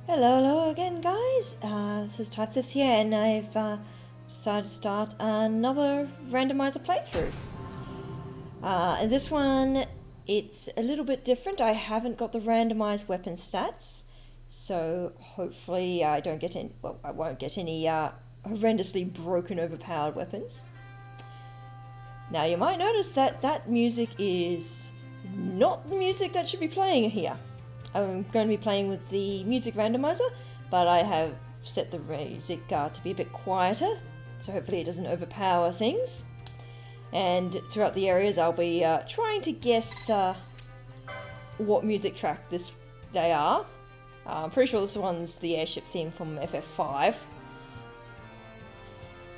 Hello again, guys. This is Type This here, and I've decided to start another randomizer playthrough. And this one, it's a little bit different. I haven't got the randomized weapon stats, so hopefully I don't get any. Well, I won't get any horrendously broken, overpowered weapons. Now, you might notice that that music is not the music that should be playing here. I'm going to be playing with the music randomizer, but I have set the music to be a bit quieter, so hopefully it doesn't overpower things. And throughout the areas I'll be trying to guess what music track they are. I'm pretty sure this one's the airship theme from FF5.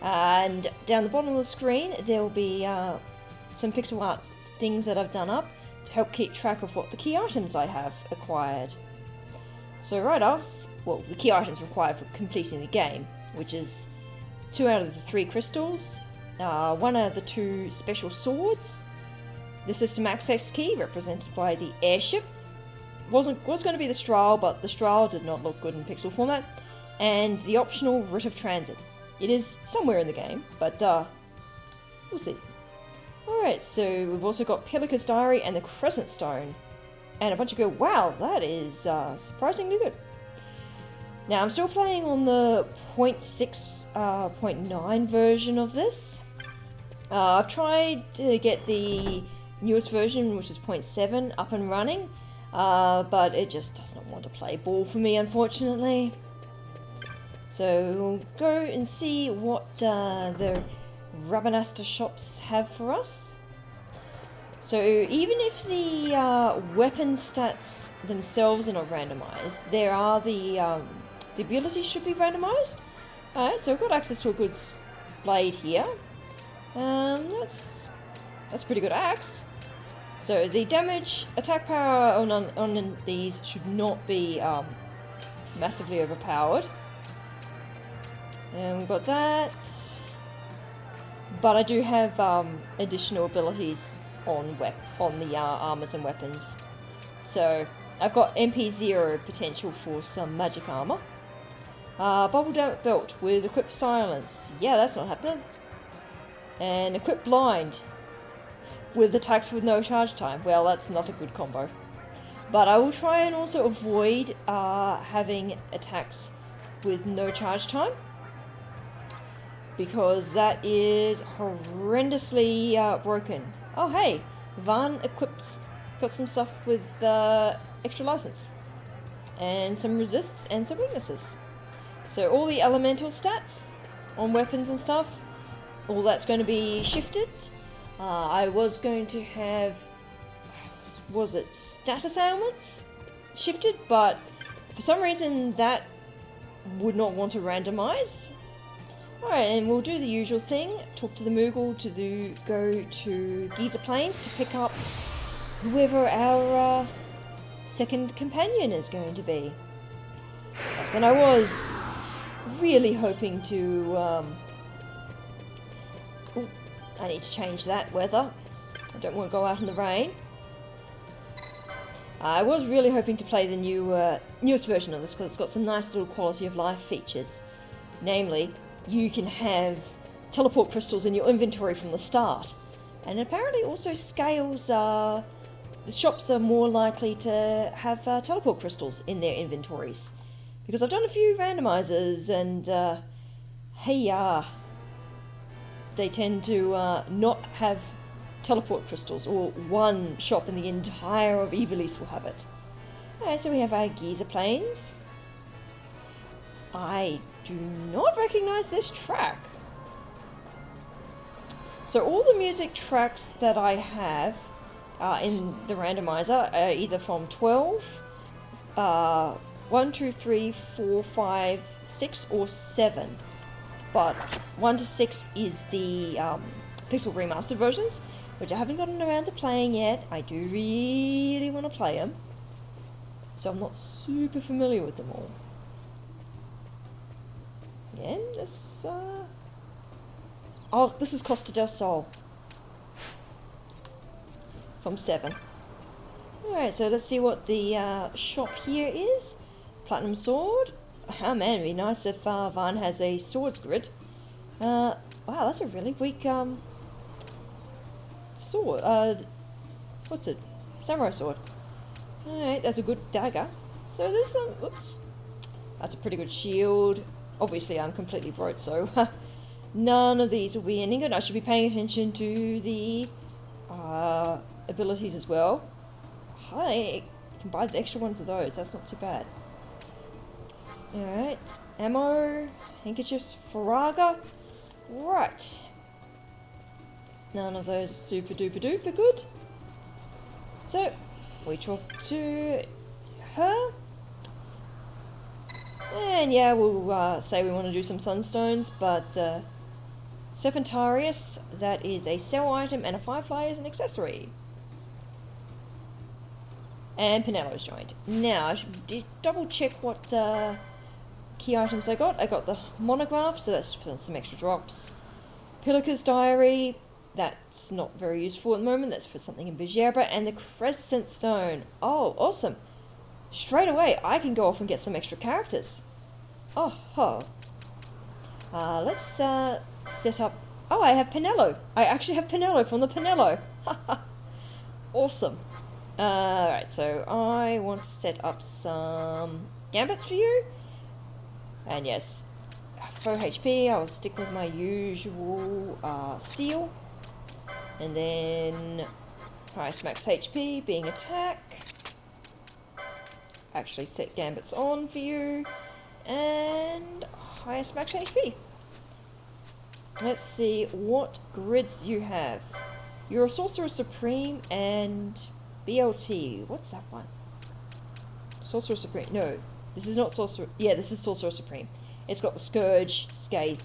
And down the bottom of the screen there will be some pixel art things that I've done up to help keep track of what the key items I have acquired. So right off, well, the key items required for completing the game, which is 2 out of the 3 crystals, 1 out of the 2 special swords, the system access key represented by the airship, was going to be the Strahl, but the Strahl did not look good in pixel format, and the optional Writ of Transit. It is somewhere in the game, but we'll see. Alright, so we've also got Pelica's Diary and the Crescent Stone. And a bunch of good. Wow, that is surprisingly good. Now, I'm still playing on the 0.6.9 version of this. I've tried to get the newest version, which is 0.7, up and running. But it just does not want to play ball for me, unfortunately. So we'll go and see what the Rabanasta shops have for us. So even if the weapon stats themselves are not randomized, there are the abilities should be randomized. Alright, so we've got access to a good blade here. That's a pretty good axe. So the damage, attack power on these should not be massively overpowered. And we've got that. But I do have additional abilities on the armors and weapons. So I've got MP0 potential for some magic armor. Bubble belt with equipped silence. Yeah, that's not happening. And equipped blind with attacks with no charge time. Well, that's not a good combo. But I will try and also avoid having attacks with no charge time, because that is horrendously broken. Oh hey, Van got some stuff with extra license. And some resists and some weaknesses. So all the elemental stats on weapons and stuff, all that's going to be shifted. I was going to have, was it status ailments shifted, but for some reason that would not want to randomize. Alright, and we'll do the usual thing, talk to the Moogle to go to Giza Plains to pick up whoever our second companion is going to be. Yes, and I was really hoping to, I need to change that weather. I don't want to go out in the rain. I was really hoping to play the newest version of this because it's got some nice little quality of life features. Namely, you can have teleport crystals in your inventory from the start. And apparently also scales, the shops are more likely to have teleport crystals in their inventories. Because I've done a few randomizers and, they tend to not have teleport crystals, or one shop in the entire of Ivalice will have it. Alright, so we have our Giza Plains. I do not recognize this track. So all the music tracks that I have in the randomizer are either from 12, 1, 2, 3, 4, 5, 6 or 7. But 1 to 6 is the Pixel Remastered versions, which I haven't gotten around to playing yet. I do really want to play them, so I'm not super familiar with them all. Again, this oh, this is Costa del Sol from 7. Alright, so let's see what the shop here is. platinum sword. Oh man, it'd be nice if Vaughn has a swords grid. Wow, that's a really weak sword. What's it? Samurai sword. Alright, that's a good dagger. So there's some... Oops. That's a pretty good shield. Obviously, I'm completely broke, so none of these will be any good. I should be paying attention to the abilities as well. Hi, you can buy the extra ones of those. That's not too bad. Alright. Ammo. Handkerchiefs. Faraga. Right. None of those are super duper duper good. So, we talk to her. And yeah, we'll say we want to do some sunstones, but Serpentarius, that is a sell item, and a Firefly is an accessory. And Pinello's joined. Now, I should double check what key items I got. I got the monograph, so that's for some extra drops. Pilica's diary, that's not very useful at the moment, that's for something in Bijabra. And the Crescent Stone. Oh, awesome. Straight away, I can go off and get some extra characters. Oh, ho. Let's set up... Oh, I have Pinello. I actually have Pinello from the Pinello. Awesome. Alright, so I want to set up some gambits for you. And yes, for HP, I'll stick with my usual steel. And then highest max HP being attack. Actually set gambits on for you. And highest max HP. Let's see what grids you have. You're a Sorcerer Supreme and BLT. What's that one? Sorcerer Supreme. No, this is not Sorcerer. Yeah, this is Sorcerer Supreme. It's got the Scourge, Scathe.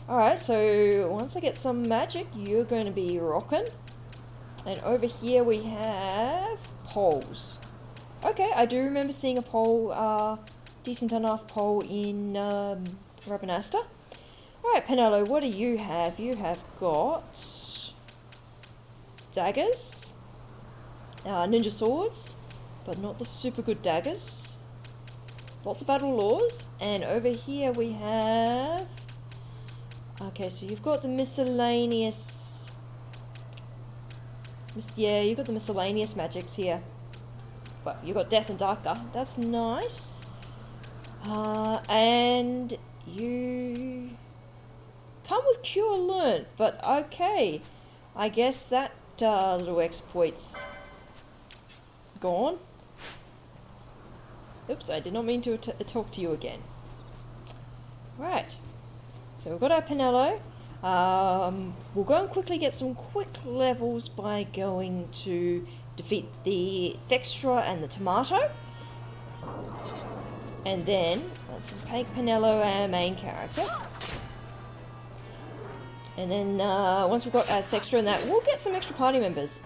Alright, so once I get some magic, you're going to be rocking. And over here we have poles. Okay, I do remember seeing a pole, decent enough pole in Rabanasta. Alright, Pinello, what do you have? You have got daggers, ninja swords, but not the super good daggers. Lots of battle laws, and over here we have... Okay, so you've got the miscellaneous... Yeah, you've got the miscellaneous magics here. Well, you've got Death and Darker. That's nice. And you come with Cure Learnt, but okay. I guess that little exploit's gone. Oops, I did not mean to talk to you again. Right. So we've got our Pinello. We'll go and quickly get some quick levels by going to defeat the Thextra and the Tomato. And then, let's make Pinello our main character. And then, once we've got our Thextra and that, we'll get some extra party members.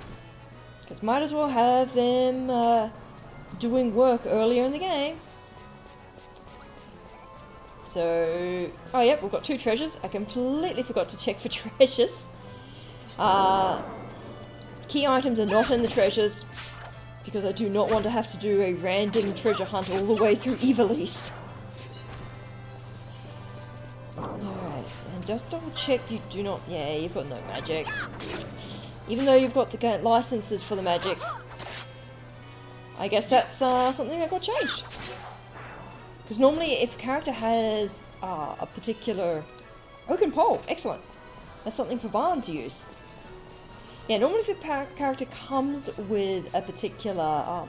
Because might as well have them doing work earlier in the game. So, oh yep, we've got 2 treasures. I completely forgot to check for treasures. Key items are not in the treasures, because I do not want to have to do a random treasure hunt all the way through Ivalice. Alright, and just double check you do not... Yeah, you've got no magic. Even though you've got the licenses for the magic. I guess that's something that got changed. Because normally if a character has a particular... Oaken Pole, excellent. That's something for Barn to use. Yeah, normally if a character comes with a particular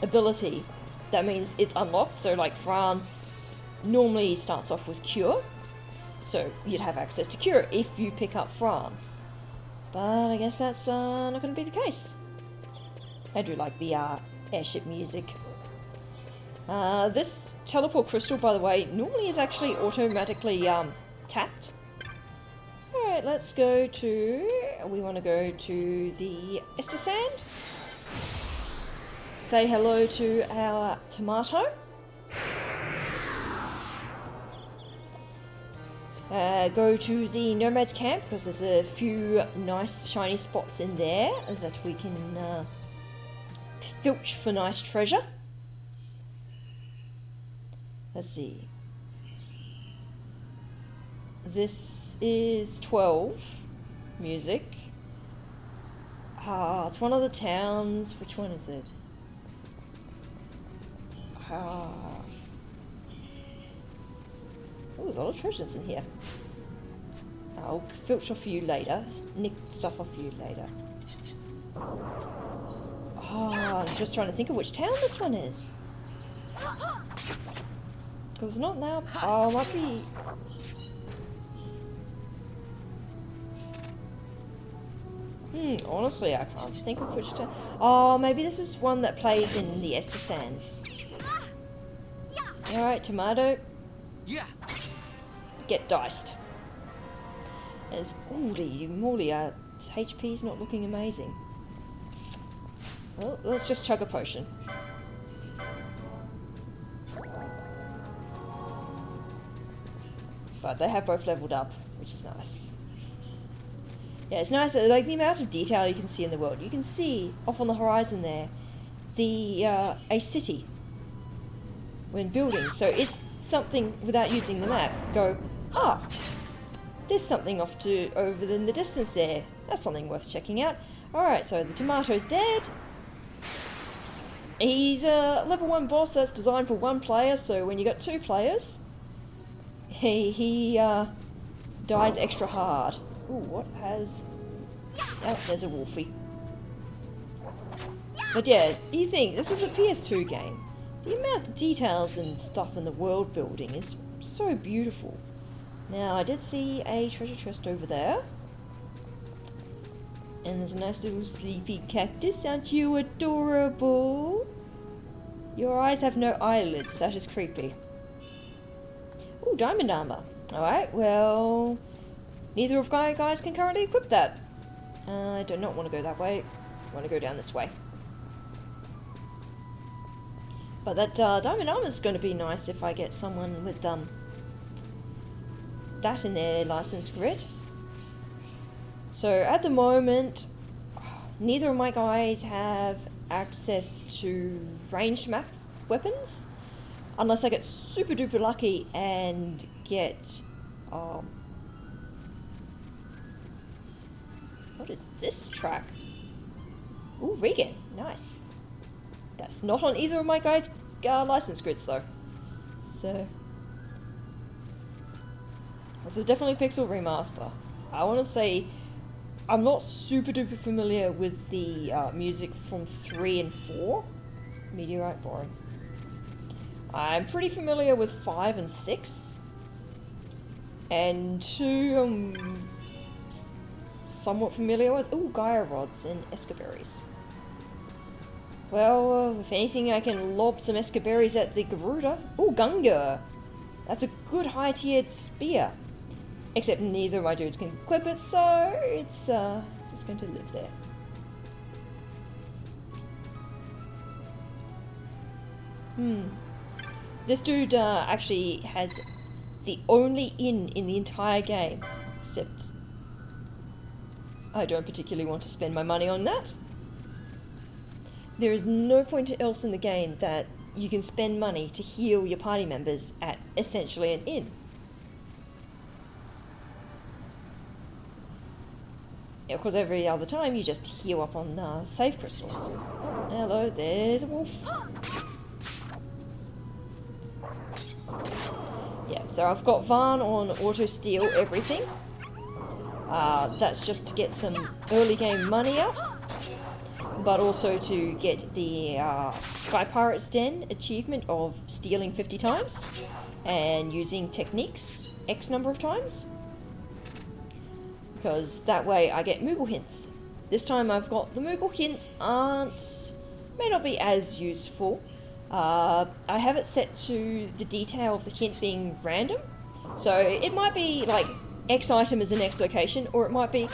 ability, that means it's unlocked. So like Fran normally starts off with Cure. So you'd have access to Cure if you pick up Fran. But I guess that's not going to be the case. I do like the airship music. This teleport crystal, by the way, normally is actually automatically tapped. Alright, let's go to... We want to go to the Ester Sand. Say hello to our Tomato. Go to the Nomad's Camp, because there's a few nice shiny spots in there that we can filch for nice treasure. Let's see. This is 12 music. It's one of the towns. Which one is it? Oh, there's a lot of treasures in here. I'll filter for you later. Nick stuff off for you later. I'm just trying to think of which town this one is. Because it's not now. Oh, it might be. Honestly, I can't think of which town. Oh, maybe this is one that plays in the Ester Sands. Alright, tomato. Yeah. Get diced. And it's holy moly, its HP's not looking amazing. Well, let's just chug a potion. But they have both leveled up, which is nice. Yeah, it's nice, like the amount of detail you can see in the world. You can see, off on the horizon there, a city when building. So it's something, without using the map, go, there's something off to over in the distance there. That's something worth checking out. Alright, so the tomato's dead. He's a level 1 boss that's designed for 1 player, so when you got 2 players, he dies extra hard. Ooh, what has... Oh, there's a wolfie. But yeah, you think, this is a PS2 game. The amount of details and stuff in the world building is so beautiful. Now, I did see a treasure chest over there. And there's a nice little sleepy cactus. Aren't you adorable? Your eyes have no eyelids. That is creepy. Ooh, diamond armor. Alright, well... Neither of my guys can currently equip that. I do not want to go that way. I want to go down this way. But that diamond armor is going to be nice if I get someone with that in their license grid. So at the moment, neither of my guys have access to ranged map weapons, unless I get super duper lucky and get what is this track? Ooh, Regan, nice. That's not on either of my guys' license grids though. So this is definitely Pixel Remaster. I want to say I'm not super duper familiar with the music from 3 and 4. Meteorite, boring. I'm pretty familiar with 5 and 6. And 2 somewhat familiar with. Ooh, Gaia rods and escaberries. Well, if anything, I can lob some escaberries at the Garuda. Ooh, Gunga! That's a good high-tiered spear. Except neither of my dudes can equip it, so it's just going to live there. This dude actually has the only inn in the entire game, except I don't particularly want to spend my money on that. There is no point else in the game that you can spend money to heal your party members at essentially an inn. Of course, every other time you just heal up on save crystals. Hello, there's a wolf. Yeah, so I've got Varn on auto steal everything. That's just to get some early game money up, but also to get the Sky Pirate's Den achievement of stealing 50 times and using techniques X number of times. Because that way I get Moogle hints. This time I've got the Moogle hints may not be as useful. I have it set to the detail of the hint being random. So it might be like X item is the next location, or it might be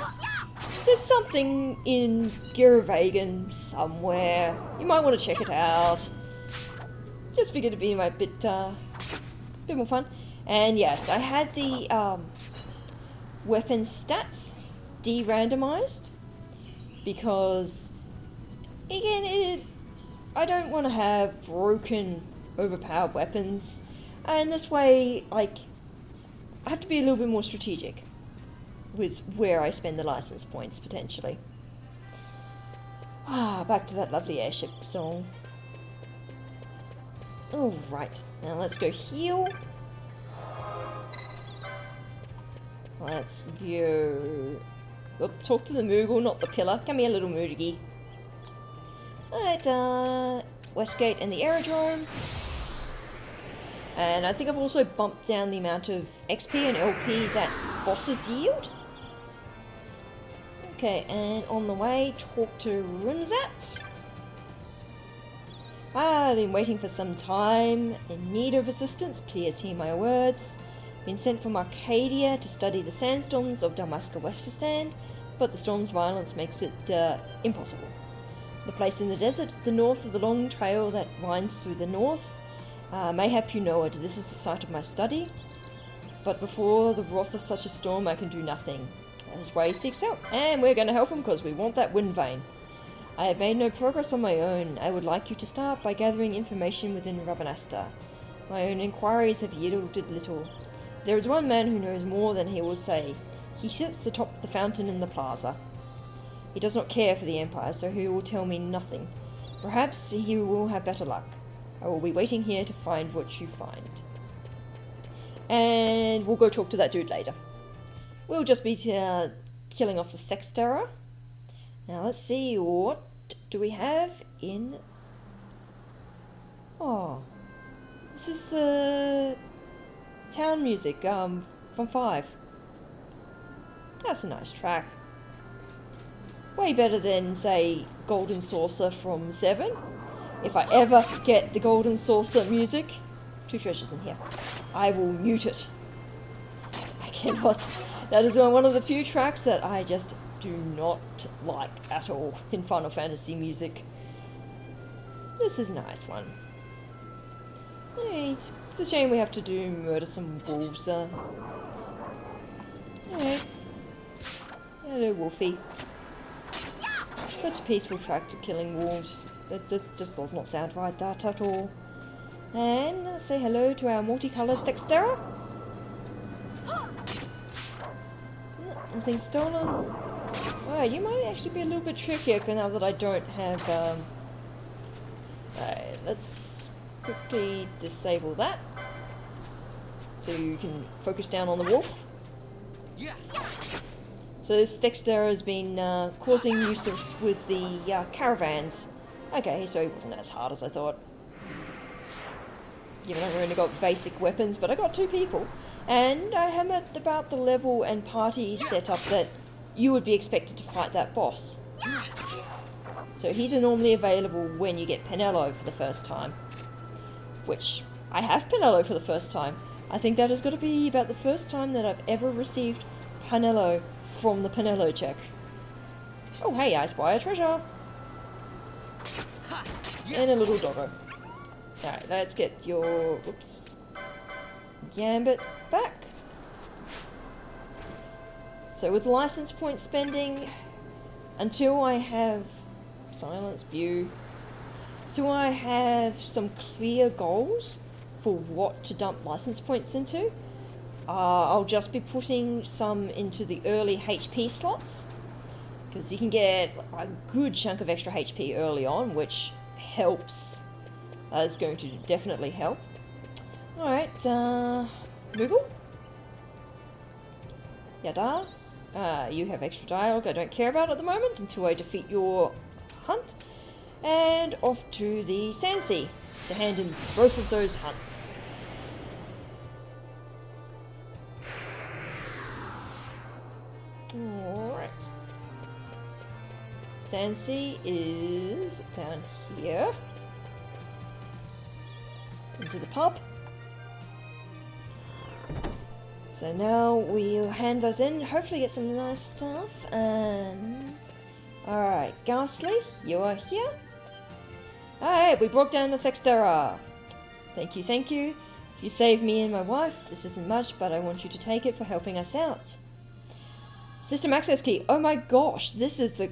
there's something in Giravagan somewhere. You might want to check it out. Just figured it'd be a bit more fun. And yes, I had the weapon stats de-randomized because again I don't want to have broken overpowered weapons. And this way, like, I have to be a little bit more strategic with where I spend the license points, potentially. Back to that lovely airship song. Alright, now let's go heal. Let's go... Oop, talk to the Moogle, not the pillar. Come here, little Moogie. Alright, Westgate and the aerodrome. And I think I've also bumped down the amount of XP and LP that bosses yield. Okay, and on the way, talk to Rimzat. I've been waiting for some time, in need of assistance, please hear my words. Been sent from Arcadia to study the sandstorms of Dalmasca Westersand, but the storm's violence makes it impossible. The place in the desert, the north of the long trail that winds through the north. Mayhap you know it, this is the site of my study, but before the wrath of such a storm I can do nothing. That is why he seeks help, and we're going to help him because we want that wind vein. I have made no progress on my own. I would like you to start by gathering information within Rabanastre. My own inquiries have yielded little. There is one man who knows more than he will say. He sits atop the fountain in the plaza. He does not care for the Empire, so he will tell me nothing. Perhaps he will have better luck. I will be waiting here to find what you find. And we'll go talk to that dude later. We'll just be killing off the Thexterra. Now let's see, what do we have in... Oh, this is the town music from 5. That's a nice track. Way better than, say, Golden Saucer from 7. If I ever get the Golden Saucer music, 2 treasures in here, I will mute it. I cannot... That is one of the few tracks that I just do not like at all in Final Fantasy music. This is a nice one. Alright. It's a shame we have to murder some wolves. Alright. Hello, Wolfie. Such a peaceful track to killing wolves. That just does not sound right, that at all. And let's say hello to our multicoloured Thexterra. Nothing stolen. Oh, you might actually be a little bit trickier now that I don't have, Alright, let's quickly disable that. So you can focus down on the wolf. Yeah. So this Thexterra has been causing nuisance with the caravans. Okay, so he wasn't as hard as I thought. Given I've only got basic weapons, but I got 2 people. And I am at about the level and party setup that you would be expected to fight that boss. So he's normally available when you get Penello for the first time. Which, I have Penello for the first time. I think that has got to be about the first time that I've ever received Penello from the Penello check. Oh hey, I spy a treasure! And a little doggo. Alright, let's get your... Oops. Gambit back. So with license point spending, until I have silence view, so I have some clear goals for what to dump license points into, I'll just be putting some into the early HP slots, because you can get a good chunk of extra HP early on, which helps. It's going to definitely help. Alright, Moogle? Yada. You have extra dialogue I don't care about at the moment until I defeat your hunt. And off to the Sandsea to hand in both of those hunts. Alright. Sandsea is down here. Into the pub. So now we'll hand those in, hopefully get some nice stuff, and... Alright, Ghastly, you are here. Alright, we brought down the Thexterra. Thank you, thank you. You saved me and my wife. This isn't much, but I want you to take it for helping us out. System access key. Oh my gosh, this is the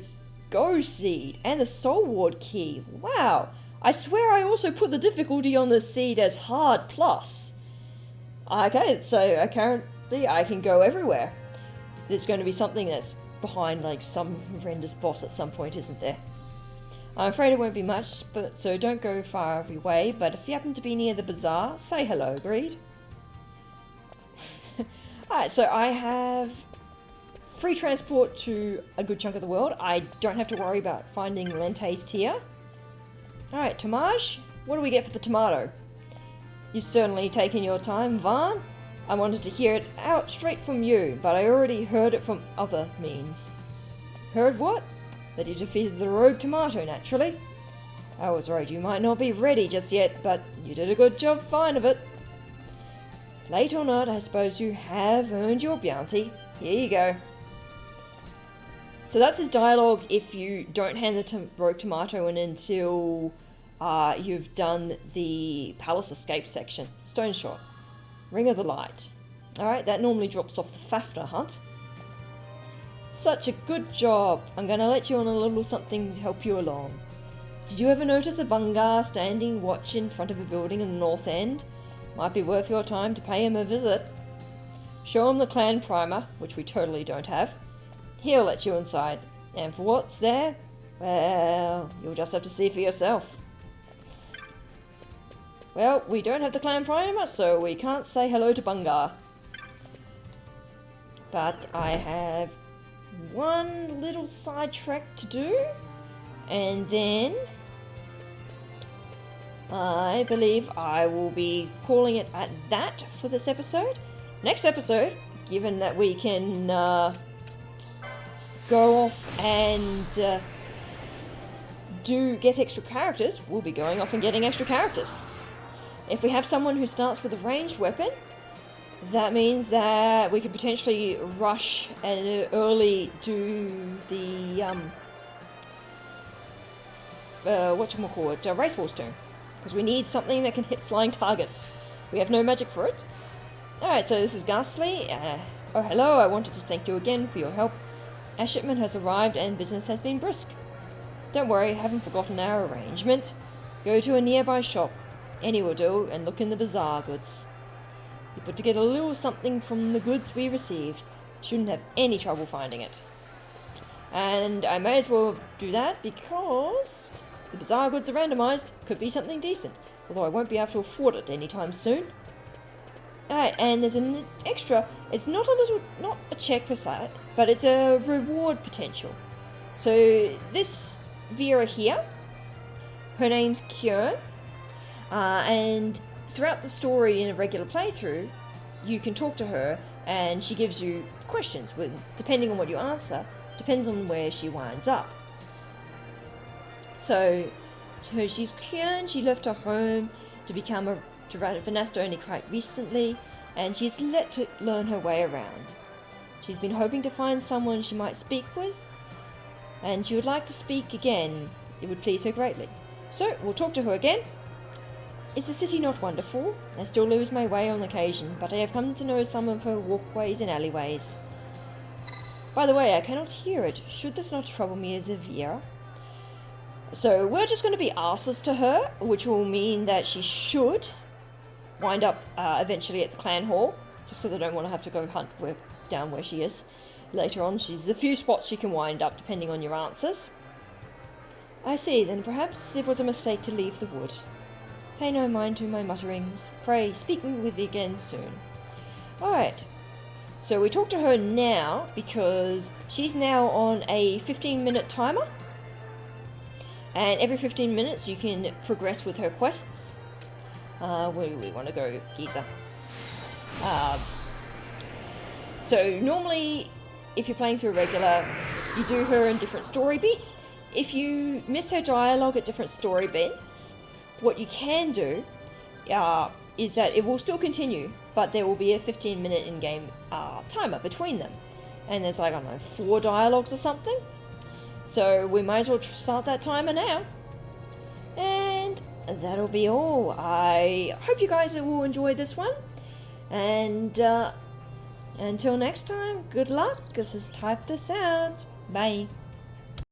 Go Seed and the Soul Ward key. Wow. I swear I also put the difficulty on this seed as hard plus. Okay, so apparently I can go everywhere. There's going to be something that's behind like some horrendous boss at some point, isn't there? I'm afraid it won't be much, but so don't go far every way, but if you happen to be near the bazaar, say hello, agreed? Alright, so I have free transport to a good chunk of the world. I don't have to worry about finding Lente's tier. Alright, Tomage, what do we get for the tomato? You've certainly taken your time, Vaughn. I wanted to hear it out straight from you, but I already heard it from other means. Heard what? That you defeated the rogue tomato, naturally. I was worried you might not be ready just yet, but you did a good job fine of it. Late or not, I suppose you have earned your bounty. Here you go. So that's his dialogue if you don't hand the rogue tomato in until you've done the palace escape section. Stone shot. Ring of the light. Alright, that normally drops off the Fafner hunt. Such a good job. I'm going to let you on a little something to help you along. Did you ever notice a Bungar standing watch in front of a building in the north end? Might be worth your time to pay him a visit. Show him the clan primer, which we totally don't have. He'll let you inside. And for what's there, well, you'll just have to see for yourself. Well, we don't have the clan primer, so we can't say hello to Bungar. But I have one little sidetrack to do, and then I believe I will be calling it at that for this episode. Next episode, given that we can go off and get extra characters, we'll be going off and getting extra characters. If we have someone who starts with a ranged weapon, that means that we could potentially rush and early do the Wraithwall's Tomb, because we need something that can hit flying targets. We have no magic for it. Alright, so this is Ghastly. Oh hello, I wanted to thank you again for your help. Our shipment has arrived and business has been brisk. Don't worry, I haven't forgotten our arrangement. Go to a nearby shop, any will do, and look in the bazaar goods. You put to get a little something from the goods we received. Shouldn't have any trouble finding it. And I may as well do that because the bazaar goods are randomized. Could be something decent, although I won't be able to afford it anytime soon. Alright, and there's an extra, it's not a check per se, but it's a reward potential. So this Vera here, her name's Kieran, and throughout the story in a regular playthrough, you can talk to her and she gives you questions, depending on what you answer, depends on where she winds up. So she's Kieran, she left her home to become to Vanasta only quite recently, and she's let to learn her way around. She's been hoping to find someone she might speak with, and she would like to speak again. It would please her greatly. So we'll talk to her again. Is the city not wonderful? I still lose my way on occasion, but I have come to know some of her walkways and alleyways. By the way, I cannot hear it. Should this not trouble me as a Vera? So we're just going to be asses to her, which will mean that she should wind up eventually at the clan hall, just because I don't want to have to go hunt down where she is later on. There's a few spots she can wind up depending on your answers. I see, then perhaps it was a mistake to leave the wood. Pay no mind to my mutterings. Pray, speak with thee again soon. Alright, so we talk to her now because she's now on a 15-minute timer. And every 15 minutes you can progress with her quests. Where do we want to go, Giza? So normally, if you're playing through a regular, you do her in different story beats. If you miss her dialogue at different story beats, what you can do is that it will still continue, but there will be a 15-minute in-game timer between them. And there's like, I don't know, 4 dialogues or something. So we might as well start that timer now. And that'll be all. I hope you guys will enjoy this one. And until next time, good luck. This is Type This Out. Bye.